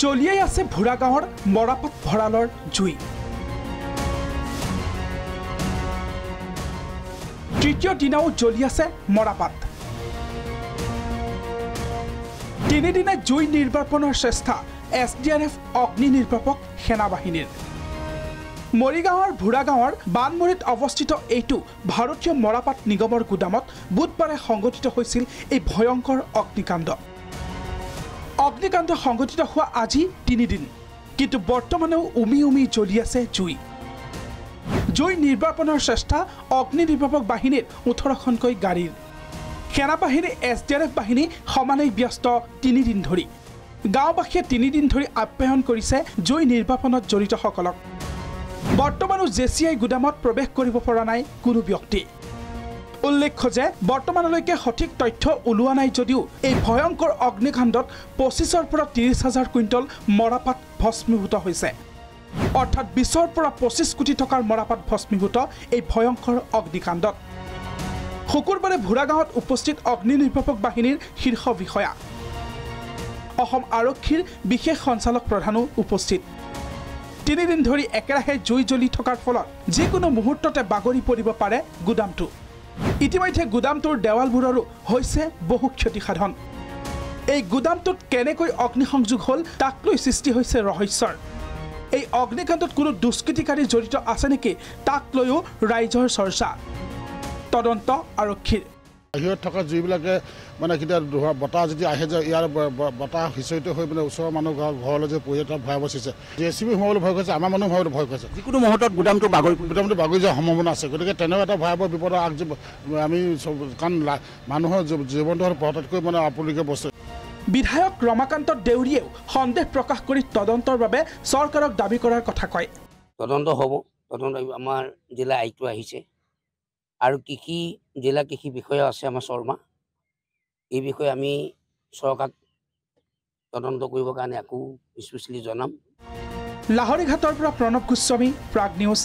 জ্বলিয়াই আছে ভুৰা গাঁৱৰ মৰাপাট ভঁৰালৰ জুই। তৃতীয় দিনাও জ্বলি আছে মৰাপাট। তিনিদিনে জুই নিৰ্বাপনৰ চেষ্টা SDRF অগ্নি নিৰ্বাপক সেনাবাহিনীৰ। মৰিগাঁৱৰ ভুৰা গাঁৱৰ বানমৰিত অৱস্থিত এইটো ভাৰতীয় মৰাপাট নিগমৰ গুদামত বুধবাৰে সংঘটিত হৈছিল এই ভয়ংকৰ অগ্নিকাণ্ড। অগ্নিকাণ্ড সংঘটিত হোৱা আজি 3 দিন, কিন্তু বৰ্তমানেও উমি উমি জ্বলি আছে জুই। জুই নিৰ্বাপনৰ চেষ্টা অগ্নি নিৰ্বাপক বাহিনীৰ 18খনকৈ গাড়ীৰ। সেনাবাহিনী SDRF বাহিনী সমানেই ব্যস্ত 3 দিন ধৰি। গাঁওবাসীয়ে 3 দিন ধৰি আপ্যায়ন কৰিছে জুই নিৰ্বাপনত জড়িতসকলক। বৰ্তমানো JCI গুদামত প্ৰৱেশ কৰিব পৰা নাই কোনো ব্যক্তি। উল্লেখ্য যে বৰ্তমানলৈকে সঠিক তথ্য ওলোৱা নাই যদিও এই ভয়ংকৰ অগ্নিকাণ্ডত 25ৰ পৰা 30,000 কুইণ্টল মৰাপাট ভস্মীভূত হৈছে। অৰ্থাৎ 20ৰ পৰা 25 কোটি টকাৰ মৰাপাট ভস্মীভূত এই ভয়ংকৰ অগ্নিকাণ্ডত। শুকুৰবাৰে ভুৰা গাঁৱত উপস্থিত অগ্নি নিৰ্বাপক বাহিনীৰ শীৰ্ষ বিষয়া, অসম আৰক্ষীৰ বিশেষ সঞ্চালক প্ৰধানো উপস্থিত। 3 দিন ধৰি একেৰাহে জুই জ্বলি থকাৰ ফলত যিকোনো মুহূৰ্ততে বাগৰি পৰিব পাৰে গুদামটো। ইতিমধ্যে গুদামটোৰ দেৱালবোৰৰো হৈছে বহু ক্ষতিসাধন। এই গুদামটোত কেনেকৈ অগ্নিসংযোগ হ'ল তাক লৈ সৃষ্টি হৈছে ৰহস্যৰ। এই অগ্নিকাণ্ডত কোনো দুষ্কৃতিকাৰী জড়িত আছে নেকি তাক লৈও ৰাইজৰ চৰ্চা। তদন্ত আৰক্ষীৰ। বাহিৰত থকা যিবিলাকে মানে কেতিয়া বতাহ যদি আহে যে ইয়াৰ বতাহ সিঁচৰিত হৈ মানে ওচৰৰ মানুহ ঘৰলৈ যে পৰি এটা ভয় বচিছে। JCB সোমাবলৈ ভয় কৰিছে, আমাৰ মানুহ সোমাবলৈ ভয় কৰিছে। যিকোনো মুহূৰ্তত গুদামটো বাগৰি যোৱাৰ সম্ভাৱনা আছে। গতিকে তেনেকুৱা এটা ভয়াৱহ বিপদৰ আমি কাৰণ মানুহৰ জীৱনটো পহতাতকৈ মানে আপুনিকে বস্তু। বিধায়ক ৰমাকান্ত দেউৰীয়েও সন্দেহ প্ৰকাশ কৰি তদন্তৰ বাবে চৰকাৰক দাবী কৰাৰ কথা কয়। তদন্ত হ'ব, তদন্ত আমাৰ জিলা আয়ুক্ত আহিছে আৰু জিলা কৃষি বিষয়া আছে আমাৰ শৰ্মা। এই বিষয়ে আমি চৰকাৰক তদন্ত কৰিবৰ কাৰণে আকৌ স্পেচিয়েলি জনাম। লাহৰীঘাটৰ পৰা প্ৰণৱ গোস্বামী, প্ৰাগ নিউজ।